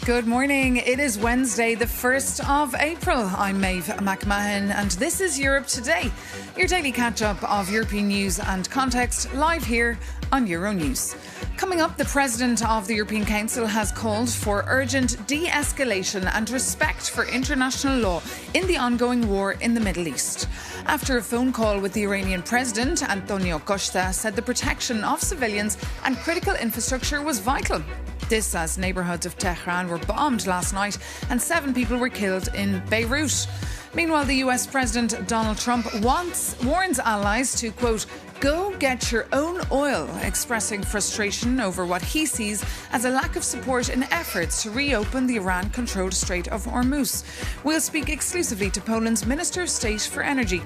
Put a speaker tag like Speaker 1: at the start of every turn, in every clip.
Speaker 1: Good morning. It is Wednesday, the 1st of April. I'm Maeve McMahon and this is Europe Today, your daily catch-up of European news and context, live here on Euronews. Coming up, the President of the European Council has called for urgent de-escalation and respect for international law in the ongoing war in the Middle East. After a phone call with the Iranian President, Antonio Costa said the protection of civilians and critical infrastructure was vital. This as neighbourhoods of Tehran were bombed last night and 7 people were killed in Beirut. Meanwhile, the US President Donald Trump warns allies to, quote, go get your own oil, expressing frustration over what he sees as a lack of support in efforts to reopen the Iran-controlled Strait of Hormuz. We'll speak exclusively to Poland's Minister of State for Energy.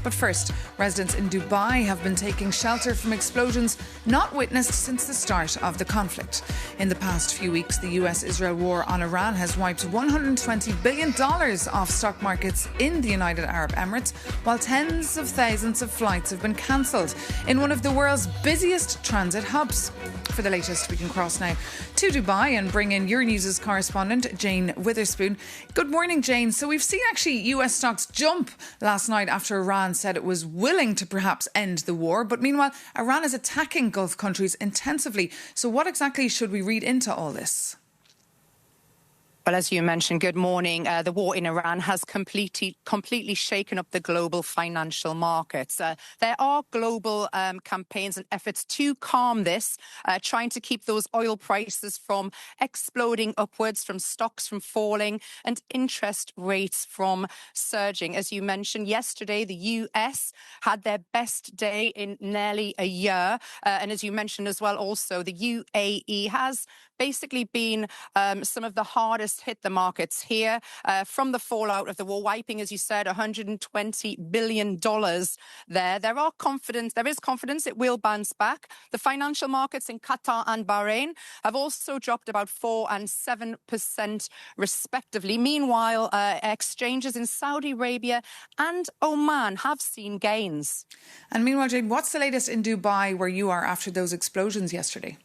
Speaker 1: But first, residents in Dubai have been taking shelter from explosions not witnessed since the start of the conflict. In the past few weeks, the US-Israel war on Iran has wiped $120 billion off stock markets in the United Arab Emirates, while tens of thousands of flights have been cancelled in one of the world's busiest transit hubs. For the latest, we can cross now to Dubai and bring in Euronews' correspondent, Jane Witherspoon. Good morning, Jane. So we've seen actually US stocks jump last night after Iran said it was willing to perhaps end the war. But meanwhile, Iran is attacking Gulf countries intensively. So what exactly should we read into all this?
Speaker 2: Well, as you mentioned, good morning. The war in Iran has completely shaken up the global financial markets. There are global campaigns and efforts to calm this, trying to keep those oil prices from exploding upwards, from stocks from falling, and interest rates from surging. As you mentioned, yesterday, the US had their best day in nearly a year. And as you mentioned as well, also, the UAE has basically been some of the hardest hit the markets here from the fallout of the war, wiping, as you said, $120 billion there. There is confidence it will bounce back. The financial markets in Qatar and Bahrain have also dropped about 4% and 7% respectively. Meanwhile, exchanges in Saudi Arabia and Oman have seen gains.
Speaker 1: And meanwhile, Jane, what's the latest in Dubai where you are after those explosions yesterday?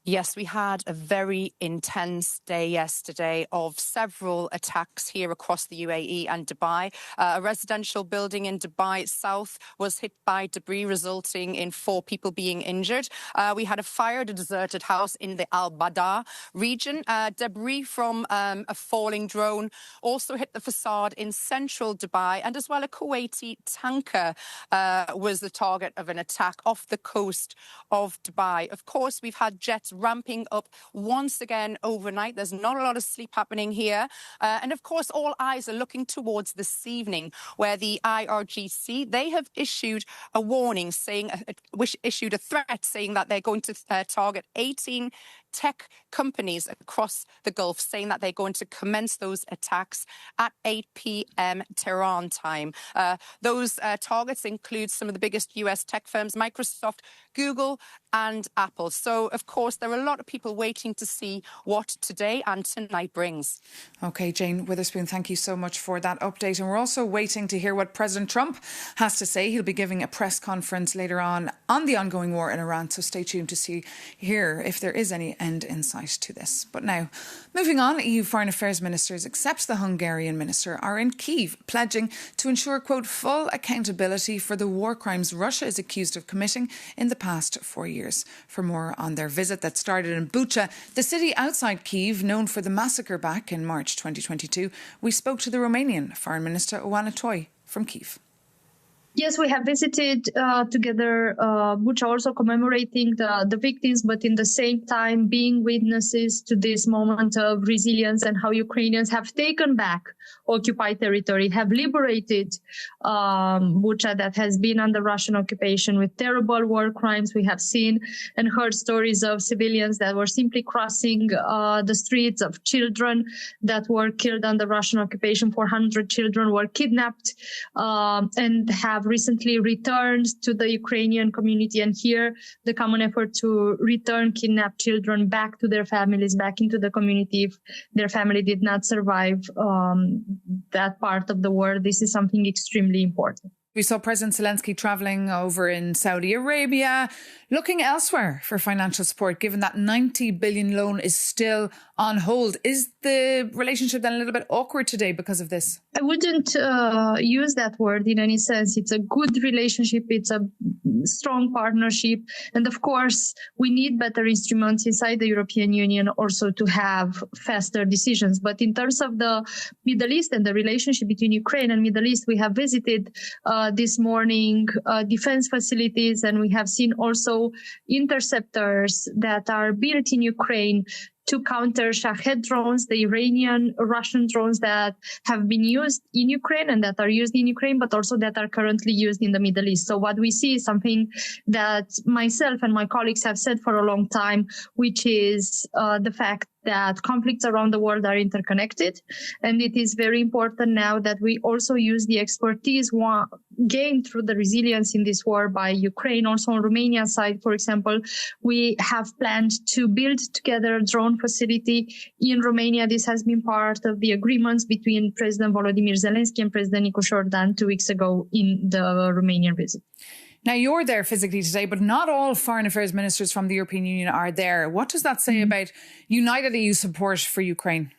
Speaker 2: Yes, we had a very intense day yesterday of several attacks here across the UAE and Dubai. A residential building in Dubai South was hit by debris, resulting in 4 people being injured. We had a fire at a deserted house in the Al Badar region. Debris from a falling drone also hit the facade in central Dubai, and as well a Kuwaiti tanker was the target of an attack off the coast of Dubai. Of course, we've had jets ramping up once again overnight. There's not a lot of sleep happening here. And of course, all eyes are looking towards this evening, where the IRGC, they have issued a warning issued a threat saying that they're going to target 18 tech companies across the Gulf, saying that they're going to commence those attacks at 8 p.m. Tehran time. Those targets include some of the biggest US tech firms, Microsoft, Google and Apple. So, of course, there are a lot of people waiting to see what today and tonight brings.
Speaker 1: OK, Jane Witherspoon, thank you so much for that update. And we're also waiting to hear what President Trump has to say. He'll be giving a press conference later on the ongoing war in Iran. So stay tuned to hear if there is any end in sight to this. But now, moving on, EU foreign affairs ministers, except the Hungarian minister, are in Kyiv, pledging to ensure, quote, full accountability for the war crimes Russia is accused of committing in the past 4 years. For more on their visit that started in Bucha, the city outside Kyiv, known for the massacre back in March 2022, we spoke to the Romanian Foreign Minister Oana Toy from Kyiv.
Speaker 3: Yes, we have visited together Bucha, also commemorating the victims, but in the same time being witnesses to this moment of resilience and how Ukrainians have taken back occupied territory, have liberated Bucha that has been under Russian occupation with terrible war crimes. We have seen and heard stories of civilians that were simply crossing the streets, of children that were killed under Russian occupation. 400 children were kidnapped and have recently returned to the Ukrainian community, and here the common effort to return kidnapped children back to their families, back into the community if their family did not survive that part of the war. This is something extremely important.
Speaker 1: We saw President Zelensky travelling over in Saudi Arabia, looking elsewhere for financial support, given that 90 billion loan is still on hold. Is the relationship then a little bit awkward today because of this?
Speaker 3: I wouldn't use that word in any sense. It's a good relationship. It's a strong partnership. And of course, we need better instruments inside the European Union also to have faster decisions. But in terms of the Middle East and the relationship between Ukraine and Middle East, we have visited this morning defense facilities, and we have seen also interceptors that are built in Ukraine to counter Shahed drones, the Iranian, Russian drones that have been used in Ukraine and that are used in Ukraine, but also that are currently used in the Middle East. So what we see is something that myself and my colleagues have said for a long time, which is the fact that conflicts around the world are interconnected. And it is very important now that we also use the expertise gained through the resilience in this war by Ukraine. Also on Romania's side, for example, we have planned to build together a drone facility in Romania. This has been part of the agreements between President Volodymyr Zelensky and President Nicu Jordan 2 weeks ago in the Romanian visit.
Speaker 1: Now, you're there physically today, but not all foreign affairs ministers from the European Union are there. What does that say about united EU support for Ukraine?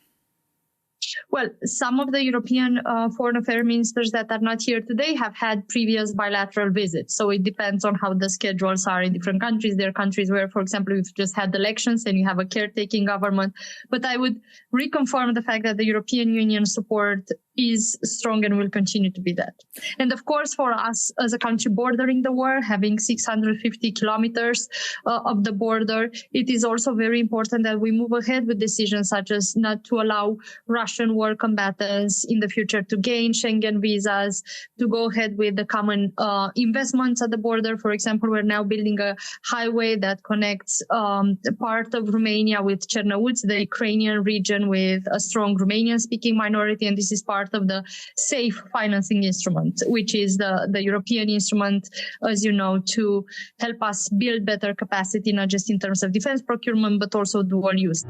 Speaker 3: Well, some of the European foreign affairs ministers that are not here today have had previous bilateral visits. So it depends on how the schedules are in different countries. There are countries where, for example, we've just had elections and you have a caretaking government. But I would reconfirm the fact that the European Union support is strong and will continue to be that. And of course, for us as a country bordering the war, having 650 kilometers of the border, it is also very important that we move ahead with decisions such as not to allow Russian war combatants in the future to gain Schengen visas, to go ahead with the common investments at the border. For example, we're now building a highway that connects part of Romania with Cernăuți, the Ukrainian region with a strong Romanian-speaking minority, and this is part of the SAFE financing instrument, which is the European instrument, as you know, to help us build better capacity, not just in terms of defense procurement, but also dual use.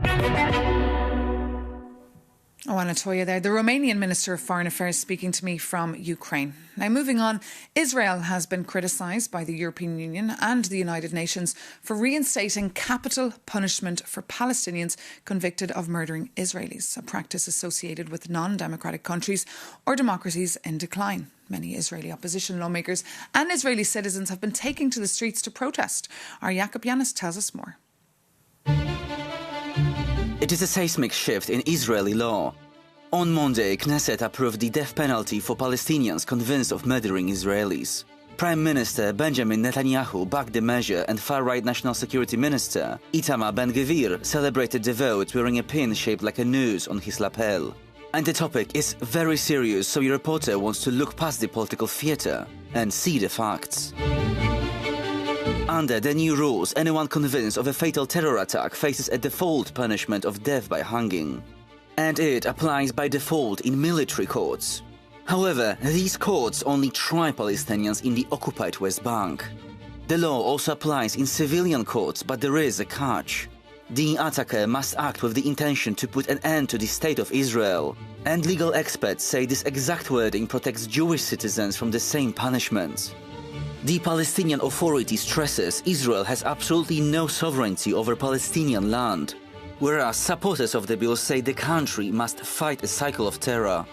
Speaker 1: Oh, Anatolia there, the Romanian Minister of Foreign Affairs speaking to me from Ukraine. Now, moving on, Israel has been criticised by the European Union and the United Nations for reinstating capital punishment for Palestinians convicted of murdering Israelis, a practice associated with non-democratic countries or democracies in decline. Many Israeli opposition lawmakers and Israeli citizens have been taking to the streets to protest. Our Jakob Yanis tells us more.
Speaker 4: It is a seismic shift in Israeli law. On Monday, Knesset approved the death penalty for Palestinians convinced of murdering Israelis. Prime Minister Benjamin Netanyahu backed the measure, and far-right National Security Minister Itamar Ben-Gvir celebrated the vote wearing a pin shaped like a noose on his lapel. And the topic is very serious, so your reporter wants to look past the political theatre and see the facts. Under the new rules, anyone convinced of a fatal terror attack faces a default punishment of death by hanging. And it applies by default in military courts. However, these courts only try Palestinians in the occupied West Bank. The law also applies in civilian courts, but there is a catch. The attacker must act with the intention to put an end to the state of Israel. And legal experts say this exact wording protects Jewish citizens from the same punishment. The Palestinian Authority stresses Israel has absolutely no sovereignty over Palestinian land, whereas supporters of the bill say the country must fight a cycle of terror.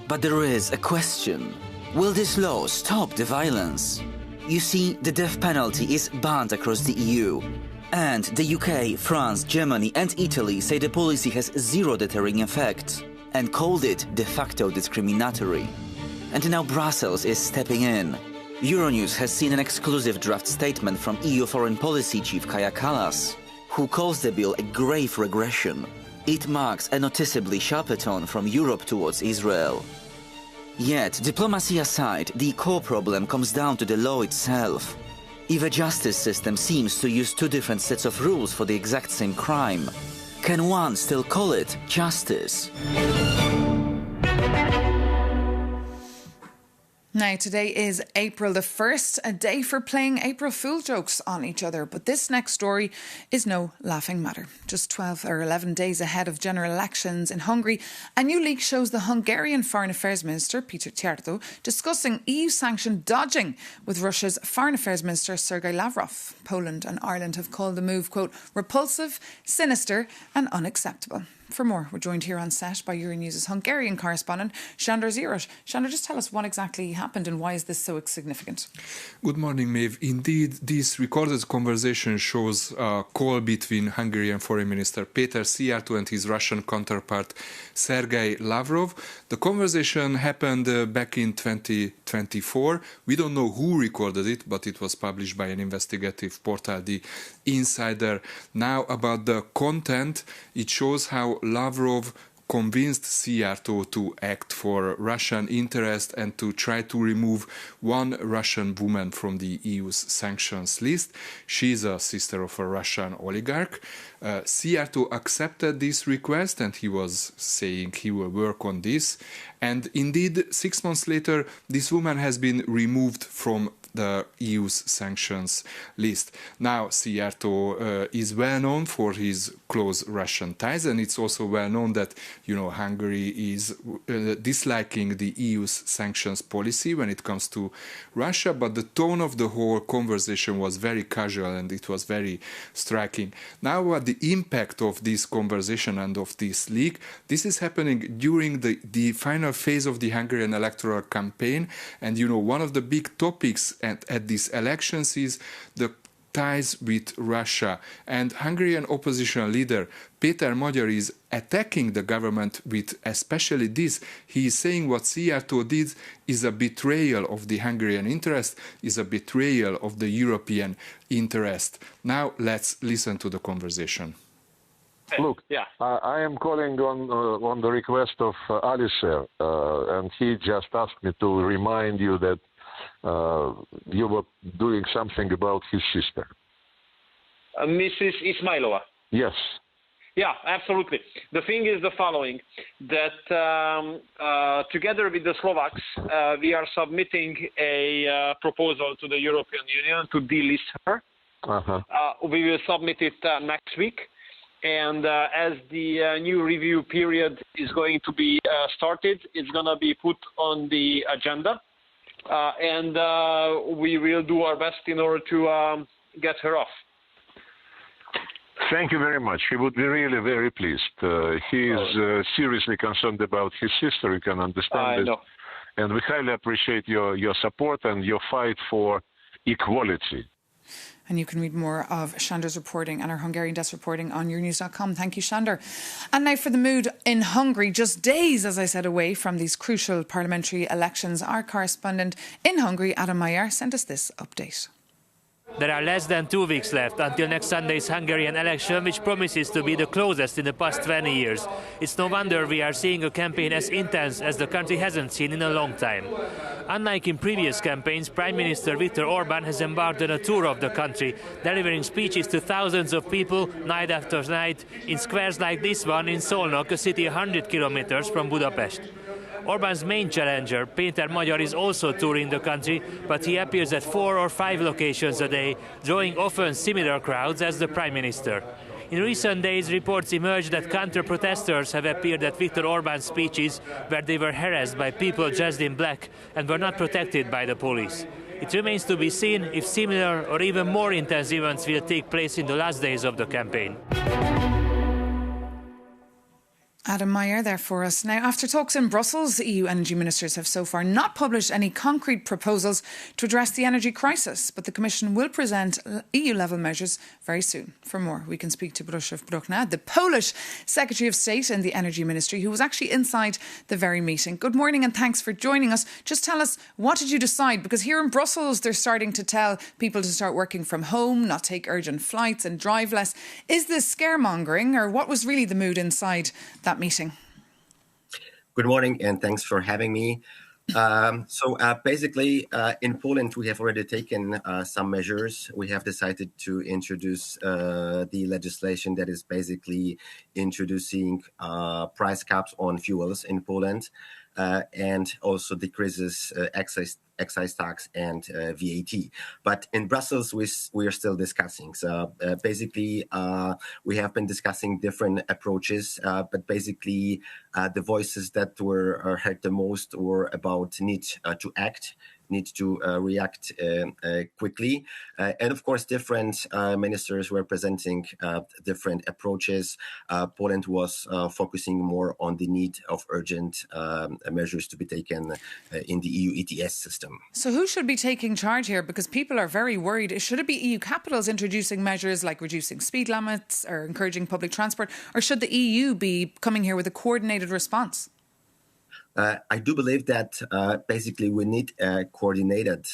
Speaker 4: But there is a question. Will this law stop the violence? You see, the death penalty is banned across the EU. And the UK, France, Germany and Italy say the policy has zero deterring effect and called it de facto discriminatory. And now Brussels is stepping in. Euronews has seen an exclusive draft statement from EU Foreign Policy Chief Kaja Kallas, who calls the bill a grave regression. It marks a noticeably sharper tone from Europe towards Israel. Yet, diplomacy aside, the core problem comes down to the law itself. If a justice system seems to use two different sets of rules for the exact same crime, can one still call it justice?
Speaker 1: Now, today is April the 1st, a day for playing April Fool jokes on each other. But this next story is no laughing matter. Just 12 or 11 days ahead of general elections in Hungary, a new leak shows the Hungarian Foreign Affairs Minister, Peter Szijjártó, discussing EU sanction dodging with Russia's Foreign Affairs Minister, Sergei Lavrov. Poland and Ireland have called the move, quote, repulsive, sinister and unacceptable. For more, we're joined here on set by Euronews' Hungarian correspondent, Sándor Zsíros. Sándor, just tell us what exactly happened and why is this so significant?
Speaker 5: Good morning, Maeve. Indeed, this recorded conversation shows a call between Hungarian Foreign Minister Peter Szijjártó and his Russian counterpart Sergei Lavrov. The conversation happened back in 2024. We don't know who recorded it, but it was published by an investigative portal, The Insider. Now, about the content, it shows how Lavrov convinced Szijjártó to act for Russian interest and to try to remove one Russian woman from the EU's sanctions list. She's a sister of a Russian oligarch. Szijjártó accepted this request and he was saying he will work on this. And indeed, 6 months later, this woman has been removed from the EU's sanctions list. Now, Szijjártó is well known for his close Russian ties, and it's also well known that, Hungary is disliking the EU's sanctions policy when it comes to Russia, but the tone of the whole conversation was very casual and it was very striking. Now, what the impact of this conversation and of this leak, this is happening during the final phase of the Hungarian electoral campaign, and one of the big topics at these elections is the ties with Russia. And Hungarian opposition leader Péter Magyar is attacking the government with especially this. He is saying what Szijjártó did is a betrayal of the Hungarian interest, is a betrayal of the European interest. Now let's listen to the conversation.
Speaker 6: Look, I am calling on the request of Alisher, and he just asked me to remind you that you were doing something about his sister.
Speaker 7: Mrs. Ismailova?
Speaker 6: Yes.
Speaker 7: Yeah, absolutely. The thing is the following, that together with the Slovaks, we are submitting a proposal to the European Union to delist her. We will submit it next week. And as the new review period is going to be started, it's going to be put on the agenda. And we will do our best in order to get her off.
Speaker 6: Thank you very much. He would be really very pleased. He is seriously concerned about his sister. You can understand it. And we highly appreciate your support and your fight for equality.
Speaker 1: And you can read more of Sándor's reporting and our Hungarian desk reporting on Euronews.com. Thank you, Sándor. And now for the mood in Hungary. Just days, as I said, away from these crucial parliamentary elections, our correspondent in Hungary, Adam Mayer, sent us this update.
Speaker 8: There are less than 2 weeks left until next Sunday's Hungarian election, which promises to be the closest in the past 20 years. It's no wonder we are seeing a campaign as intense as the country hasn't seen in a long time. Unlike in previous campaigns, Prime Minister Viktor Orbán has embarked on a tour of the country, delivering speeches to thousands of people night after night in squares like this one in Szolnok, a city 100 kilometers from Budapest. Orbán's main challenger, Péter Magyar, is also touring the country, but he appears at 4 or 5 locations a day, drawing often similar crowds as the Prime Minister. In recent days, reports emerged that counter-protesters have appeared at Viktor Orbán's speeches, where they were harassed by people dressed in black and were not protected by the police. It remains to be seen if similar or even more intense events will take place in the last days of the campaign.
Speaker 1: Adam Mayer there for us. Now, after talks in Brussels, EU energy ministers have so far not published any concrete proposals to address the energy crisis, but the Commission will present EU-level measures very soon. For more, we can speak to Bruszew Brukna, the Polish Secretary of State in the Energy Ministry, who was actually inside the very meeting. Good morning and thanks for joining us. Just tell us, what did you decide? Because here in Brussels, they're starting to tell people to start working from home, not take urgent flights and drive less. Is this scaremongering, or what was really the mood inside that meeting?
Speaker 9: Good morning and thanks for having me. Basically, in Poland, we have already taken some measures. We have decided to introduce the legislation that is basically introducing price caps on fuels in Poland and also decreases access excise tax and VAT. But in Brussels, we are still discussing. So basically, we have been discussing different approaches, but basically the voices that were heard the most were about need to act, need to react quickly. And of course, different ministers were presenting different approaches. Poland was focusing more on the need of urgent measures to be taken in the EU ETS system.
Speaker 1: So who should be taking charge here? Because people are very worried. Should it be EU capitals introducing measures like reducing speed limits or encouraging public transport? Or should the EU be coming here with a coordinated response?
Speaker 9: I do believe that basically we need a coordinated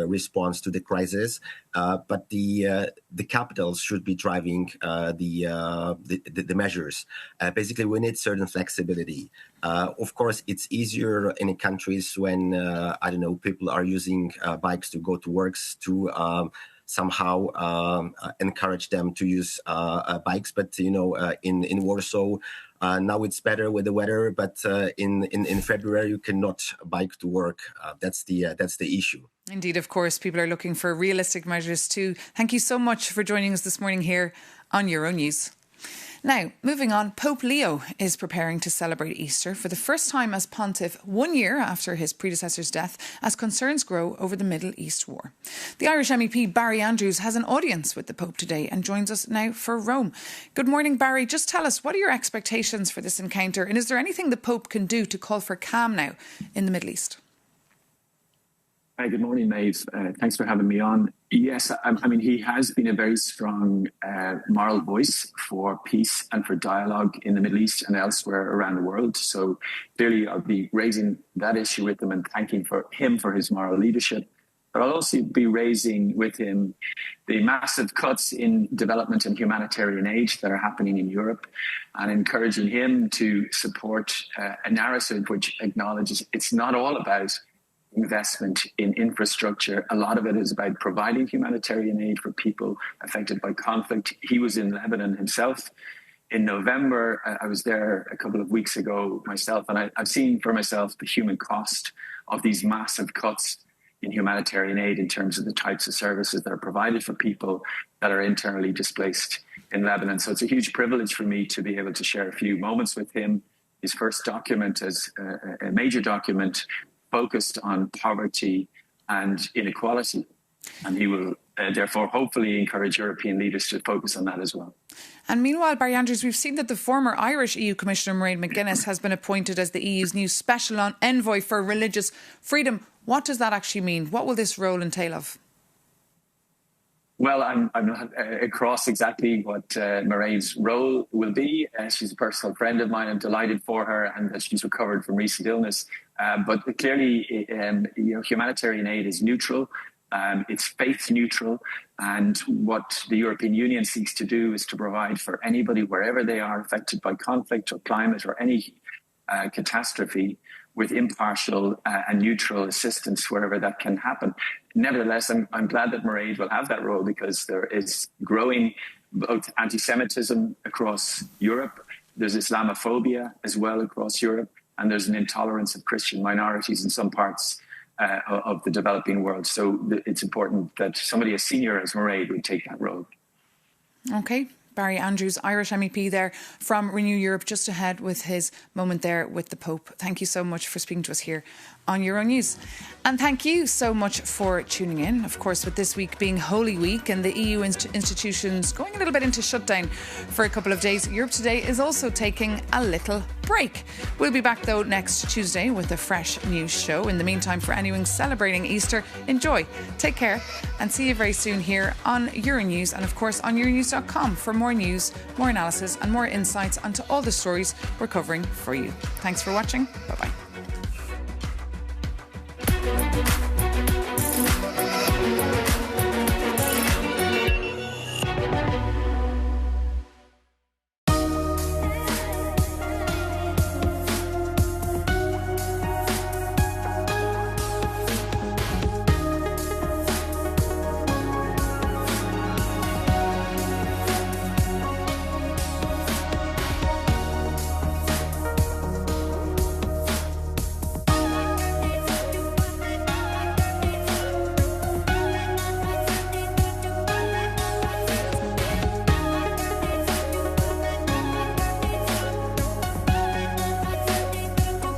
Speaker 9: response to the crisis, but the capitals should be driving the measures. Basically, we need certain flexibility. Of course, it's easier in countries when people are using bikes to go to works to somehow encourage them to use bikes. But in Warsaw. Now it's better with the weather, but in February you cannot bike to work. That's the issue.
Speaker 1: Indeed, of course, people are looking for realistic measures too. Thank you so much for joining us this morning here on Euronews. Now, moving on, Pope Leo is preparing to celebrate Easter for the first time as pontiff 1 year after his predecessor's death, as concerns grow over the Middle East war. The Irish MEP Barry Andrews has an audience with the Pope today and joins us now for Rome. Good morning, Barry. Just tell us, what are your expectations for this encounter, and is there anything the Pope can do to call for calm now in the Middle East?
Speaker 10: Hi, good morning, Maeve. Thanks for having me on. Yes, I mean, he has been a very strong moral voice for peace and for dialogue in the Middle East and elsewhere around the world. So clearly I'll be raising that issue with him and thanking him for his moral leadership. But I'll also be raising with him the massive cuts in development and humanitarian aid that are happening in Europe, and encouraging him to support a narrative which acknowledges it's not all about investment in infrastructure. A lot of it is about providing humanitarian aid for people affected by conflict. He was in Lebanon himself in November. I was there a couple of weeks ago myself, and I've seen for myself the human cost of these massive cuts in humanitarian aid in terms of the types of services that are provided for people that are internally displaced in Lebanon. So it's a huge privilege for me to be able to share a few moments with him. His first document as a major document focused on poverty and inequality. And he will therefore hopefully encourage European leaders to focus on that as well.
Speaker 1: And meanwhile, Barry Andrews, we've seen that the former Irish EU Commissioner Mairead McGuinness has been appointed as the EU's new special envoy for religious freedom. What does that actually mean? What will this role entail of?
Speaker 10: Well, I'm not across exactly what Mairead's role will be. She's a personal friend of mine. I'm delighted for her and that she's recovered from recent illness. But clearly, humanitarian aid is neutral. It's faith neutral. And what the European Union seeks to do is to provide for anybody, wherever they are affected by conflict or climate or any catastrophe, with impartial and neutral assistance wherever that can happen. Nevertheless, I'm glad that Mairead will have that role, because there is growing both anti-Semitism across Europe. There's Islamophobia as well across Europe, and there's an intolerance of Christian minorities in some parts of the developing world. So it's important that somebody as senior as Mairead would take that role.
Speaker 1: OK. Barry Andrews, Irish MEP there from Renew Europe, just ahead with his moment there with the Pope. Thank you so much for speaking to us here on Euronews. And thank you so much for tuning in. Of course, with this week being Holy Week and the EU institutions going a little bit into shutdown for a couple of days, Europe Today is also taking a little break. We'll be back, though, next Tuesday with a fresh news show. In the meantime, for anyone celebrating Easter, enjoy, take care, and see you very soon here on Euronews, and of course on Euronews.com for more news, more analysis and more insights onto all the stories we're covering for you. Thanks for watching. Bye-bye.